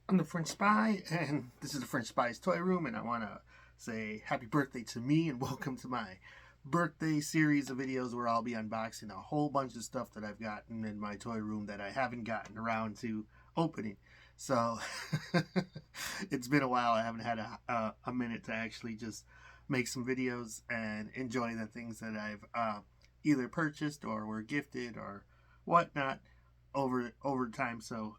I'm the French Spy, and this is the French Spy's Toy Room, and I want to say happy birthday to me and welcome to my birthday series of videos where I'll be unboxing a whole bunch of stuff that I've gotten in my toy room that I haven't gotten around to opening. So it's been a while. I haven't had a minute to actually just make some videos and enjoy the things that I've either purchased or were gifted or whatnot over time. So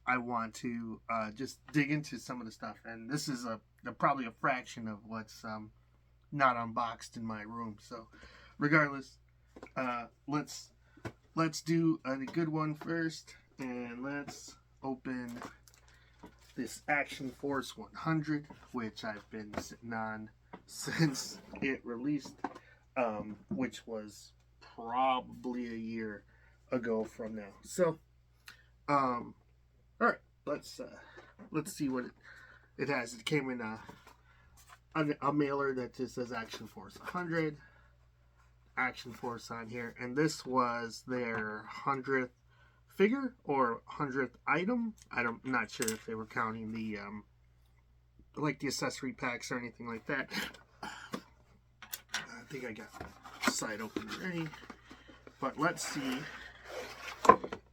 I want to just dig into some of the stuff, and this is probably a fraction of what's not unboxed in my room. So, regardless, let's do a good one first, and let's open this Action Force 100, which I've been sitting on since it released, which was probably a year ago from now. So, all right, let's see what it has. It came in a mailer that just says Action Force 100, Action Force on here, and this was their 100th figure or 100th item. I'm not sure if they were counting the like the accessory packs or anything like that. I think I got the side open ready, but let's see.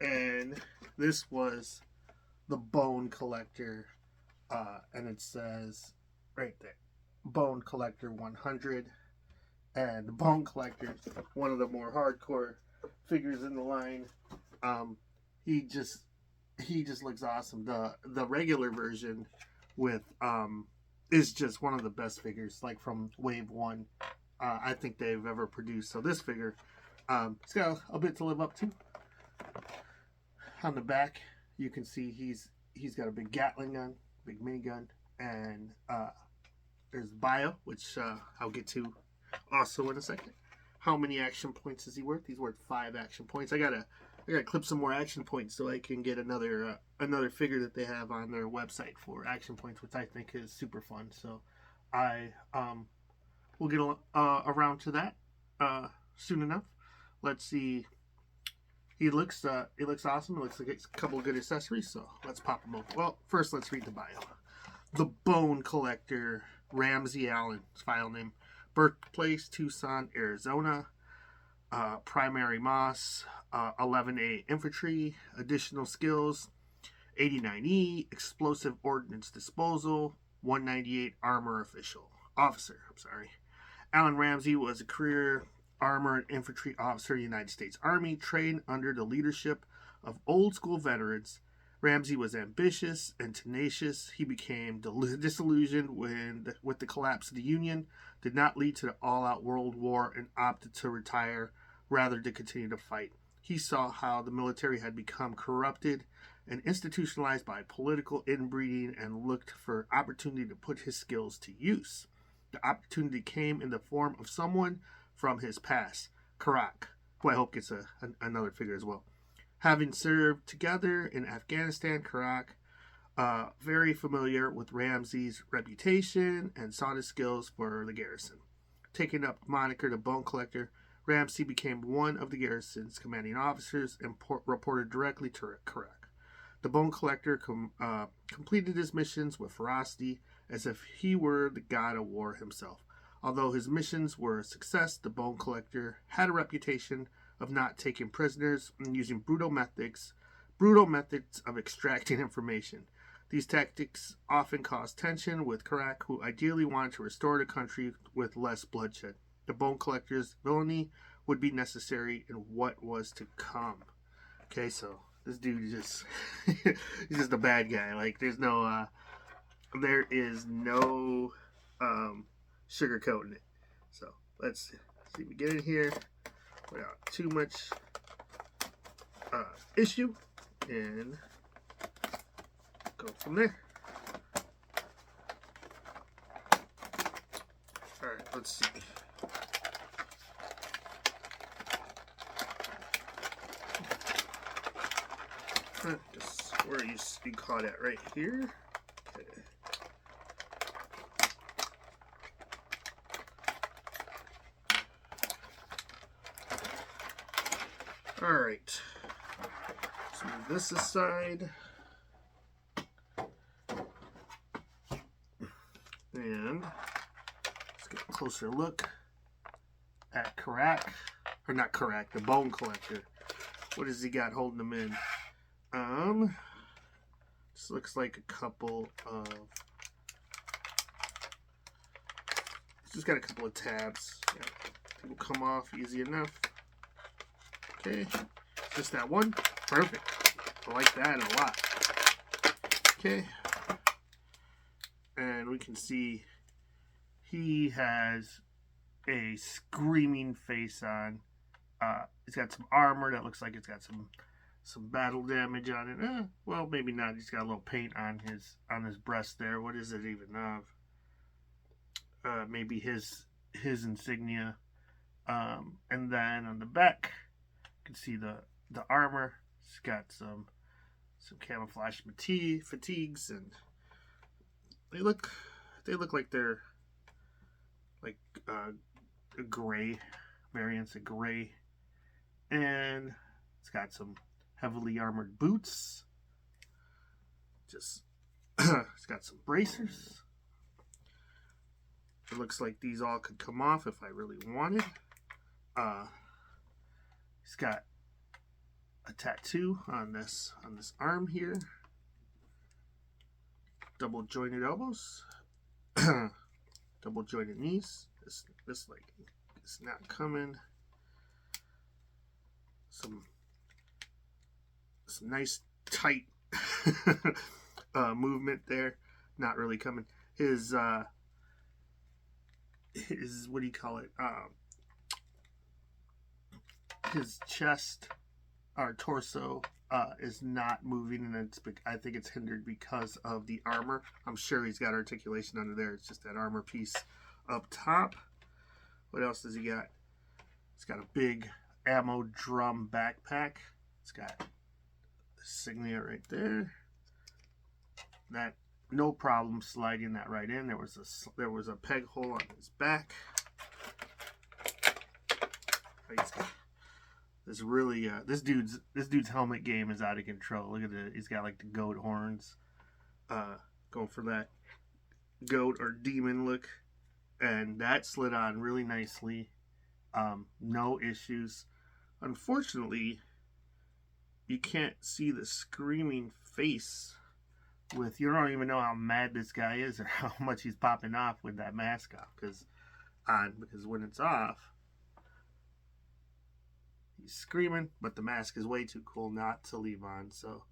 And this was the Bone Collector, and it says right there, Bone Collector 100. And the Bone Collector, one of the more hardcore figures in the line. He just looks awesome. The regular version with is just one of the best figures, like from Wave 1 I think they've ever produced. So this figure, it's got a bit to live up to. On the back, you can see he's got a big Gatling gun, big minigun, and there's the bio, which I'll get to also in a second. How many action points is he worth? He's worth 5 action points. I gotta clip some more action points so I can get another figure that they have on their website for action points, which I think is super fun. So I will get around to that soon enough. Let's see. He looks awesome. It looks like it's a couple of good accessories. So let's pop them open. Well, first let's read the bio. The Bone Collector, Ramsey Allen, file name. Birthplace, Tucson, Arizona. Primary Moss, 11A Infantry. Additional skills, 89E, Explosive Ordnance Disposal, 198 Armor Officer. Alan Ramsey was a career armor and infantry officer in the United States Army, trained under the leadership of old school veterans. Ramsey was ambitious and tenacious. He became disillusioned with the collapse of the Union, did not lead to the all-out World War, and opted to retire rather than continue to fight. He saw how the military had become corrupted and institutionalized by political inbreeding and looked for opportunity to put his skills to use. The opportunity came in the form of someone from his past, Karak, who I hope gets another figure as well. Having served together in Afghanistan, Karak, very familiar with Ramsey's reputation and sought his skills for the garrison. Taking up the moniker the Bone Collector, Ramsey became one of the garrison's commanding officers and reported directly to Karak. The Bone Collector completed his missions with ferocity as if he were the god of war himself. Although his missions were a success, the Bone Collector had a reputation of not taking prisoners and using brutal methods of extracting information. These tactics often caused tension with Karak, who ideally wanted to restore the country with less bloodshed. The Bone Collector's villainy would be necessary in what was to come. Okay, so this dude is just he's just a bad guy. Like there is no sugarcoating it. So let's see if we get in here without too much issue and go from there. Alright, let's see. Just where you be caught at right here. Okay. Alright, so move this aside. And let's get a closer look at Karak. Or not Karak, the Bone Collector. What has he got holding him in? This looks like a couple of... It's just got a couple of tabs. Yeah, it will come off easy enough. Okay, just that one. Perfect. I like that a lot. Okay. And we can see he has a screaming face on. He's got some armor that looks like it's got some battle damage on it. Well, maybe not. He's got a little paint on his breast there. What is it even of? Maybe his insignia. And then on the back, you can see the armor. It's got some camouflage fatigues, and they look like they're like gray variants of gray. And it's got some heavily armored boots. Just it's got some bracers. It looks like these all could come off if I really wanted. He's got a tattoo on this arm here. Double jointed elbows. Double jointed knees. This leg is not coming. Some nice tight movement there. Not really coming. His what do you call it? His chest or torso is not moving, and I think it's hindered because of the armor. I'm sure he's got articulation under there. It's just that armor piece up top. What else does he got? He's got a big ammo drum backpack. It's got the insignia right there. That no problem sliding that right in. There was a peg hole on his back. This really this dude's helmet game is out of control. Look at it. He's got like the goat horns. Going for that goat or demon look. And that slid on really nicely. No issues. Unfortunately, you can't see the screaming face with, you don't even know how mad this guy is or how much he's popping off with that mask off, because when it's off, he's screaming, but the mask is way too cool not to leave on. So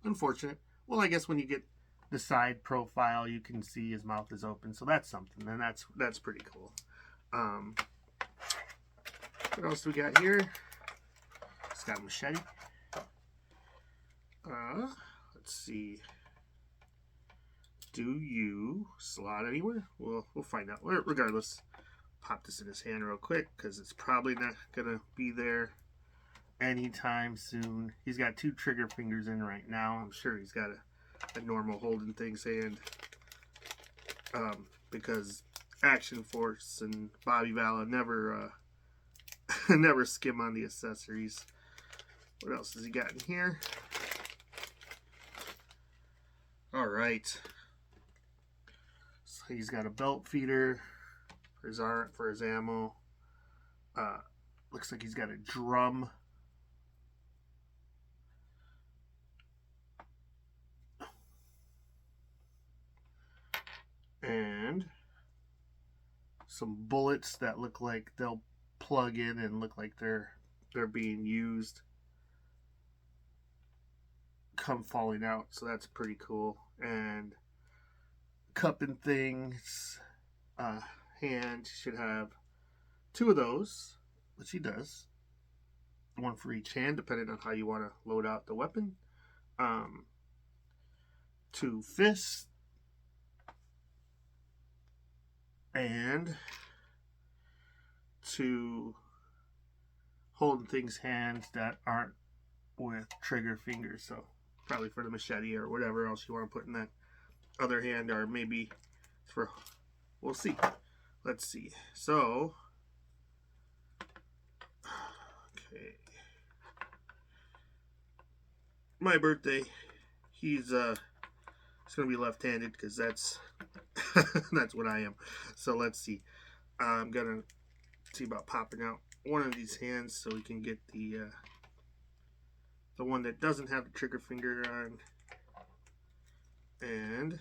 unfortunate. Well, I guess when you get the side profile, you can see his mouth is open, so that's something, and that's pretty cool. What else do we got here? It's got a machete. Let's see. Do you slot anywhere? Well, we'll find out. Regardless, pop this in his hand real quick because it's probably not gonna be there anytime soon. He's got 2 trigger fingers in right now. I'm sure he's got a normal holding things hand. Because Action Force and Bobby Vala never never skim on the accessories. What else has he got in here? Alright. So he's got a belt feeder for his ammo. Looks like he's got a drum. And some bullets that look like they'll plug in and look like they're being used, come falling out, so that's pretty cool. And cupping things, hand should have 2 of those, which he does, 1 for each hand depending on how you want to load out the weapon. 2 fists, and 2 holding things hands that aren't with trigger fingers, so probably for the machete or whatever else you want to put in that other hand, or maybe for, we'll see. Let's see. So, okay, my birthday, he's gonna be left-handed because that's That's what I am. So let's see. I'm gonna see about popping out one of these hands so we can get the one that doesn't have the trigger finger on. And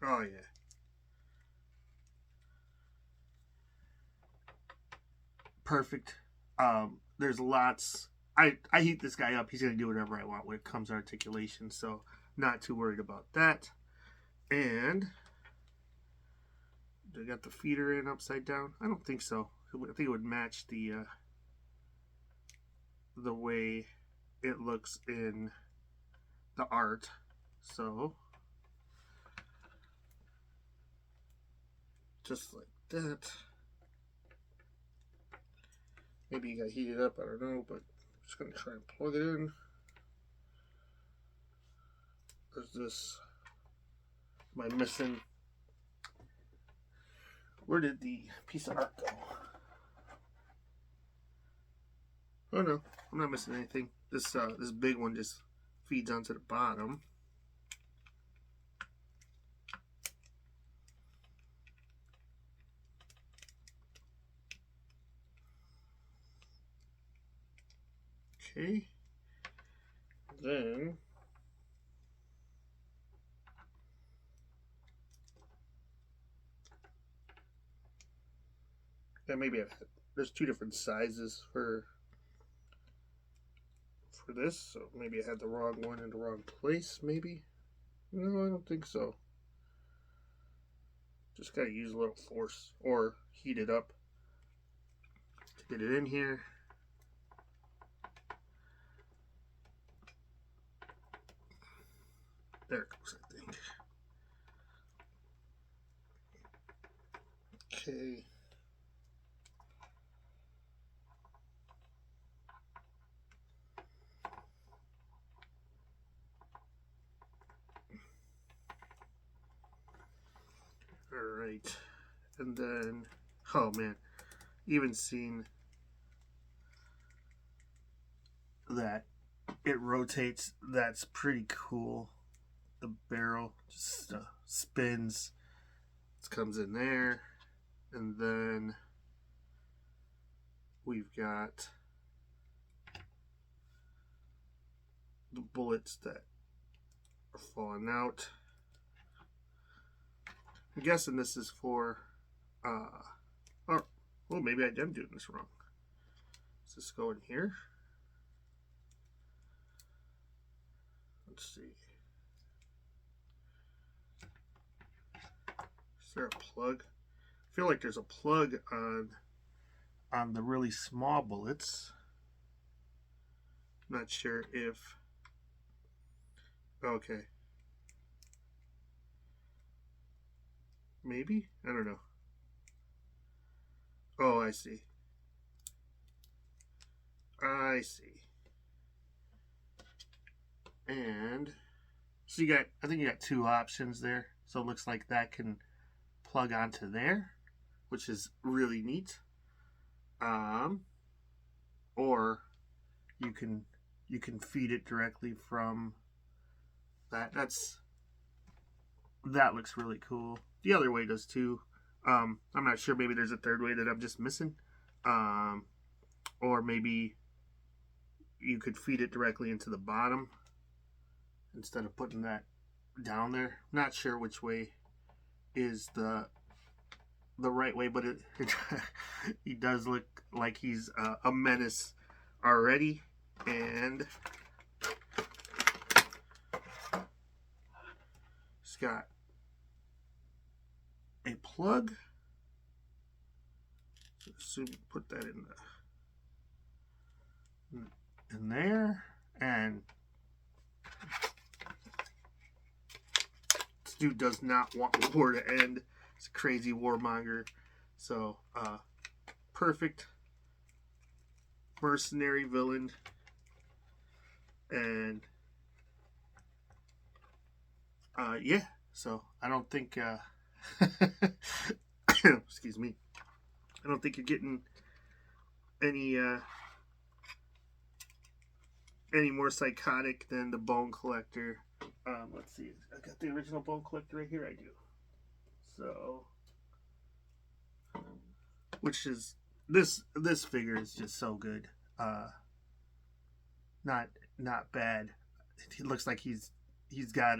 oh yeah. Perfect. There's lots. I heat this guy up. He's gonna do whatever I want when it comes to articulation, so not too worried about that. And do I got the feeder in upside down? I don't think so. I think it would match the way it looks in the art. So just like that. Maybe you got heated up, I don't know, but I'm just gonna try and plug it in. There's this. Am I missing? Where did the piece of art go? Oh no, I'm not missing anything. This big one just feeds onto the bottom. Okay. Then yeah, maybe there's two different sizes for this, so maybe I had the wrong one in the wrong place. Maybe. No, I don't think so. Just gotta use a little force or heat it up to get it in here. There it goes, I think. Okay. All right. And then, oh man, even seen that it rotates. That's pretty cool. The barrel just spins. It comes in there, and then we've got the bullets that are falling out. I'm guessing this is for oh, well, maybe I am doing this wrong. Does this go in here? Let's see. Is there a plug? I feel like there's a plug on the really small bullets. Not sure if. Okay. Maybe? I don't know. Oh, I see. I see. And so I think you got two options there. So it looks like that can plug onto there, which is really neat. Or you can feed it directly from that. That looks really cool. The other way does too. I'm not sure. Maybe there's a third way that I'm just missing. Or maybe you could feed it directly into the bottom instead of putting that down there. Not sure which way is the right way, but he does look like he's a menace already. And he's got a plug. So assume you put that in there, and this dude does not want war to end. He's a crazy warmonger. So perfect mercenary villain. And yeah, so I don't think excuse me, I don't think you're getting any more psychotic than the Bone Collector. Let's see. I got the original Bone Collector right here. I do. So, which is this figure is just so good. Not bad. It looks like he's got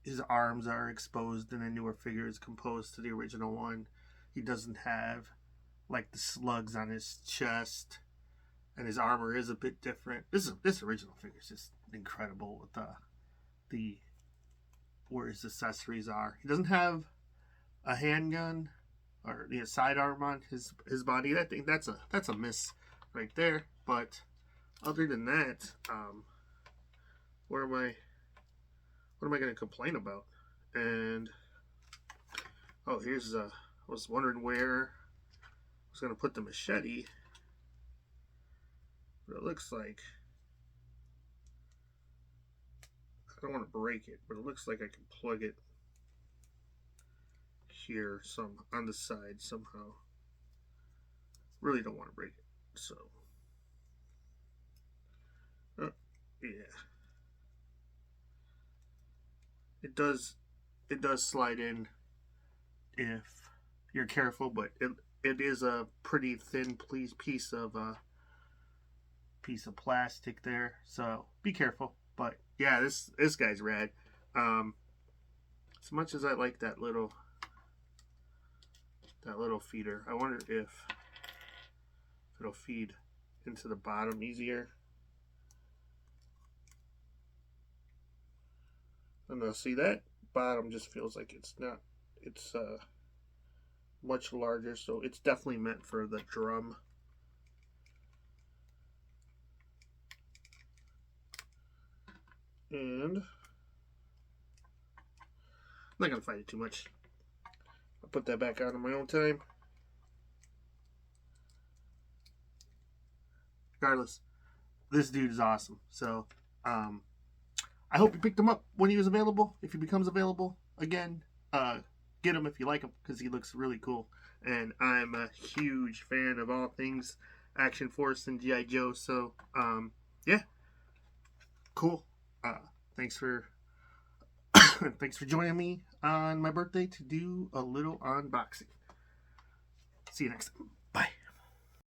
his arms are exposed in a newer figure is composed to the original one. He doesn't have like the slugs on his chest, and his armor is a bit different. This original figure is just incredible with the where his accessories are. He doesn't have a handgun or the sidearm on his body. I think that's a miss right there. But other than that, what am I going to complain about? And oh, here's I was wondering where I was going to put the machete, but it looks like I don't want to break it, but it looks like I can plug it here on the side somehow. Really don't want to break it, so yeah, it does slide in if you're careful, but it is a pretty thin piece of plastic there, so be careful. But yeah, this guy's rad. As much as I like that little feeder, I wonder if it'll feed into the bottom easier. I don't know, see, that bottom just feels like it's much larger, so it's definitely meant for the drum. And I'm not gonna fight it too much. I'll put that back on in my own time. Regardless, this dude is awesome. So I hope you picked him up when he was available. If he becomes available again, get him if you like him, because he looks really cool. And I'm a huge fan of all things Action Force and G.I. Joe. So yeah, cool. Thanks for joining me on my birthday to do a little unboxing. See you next time.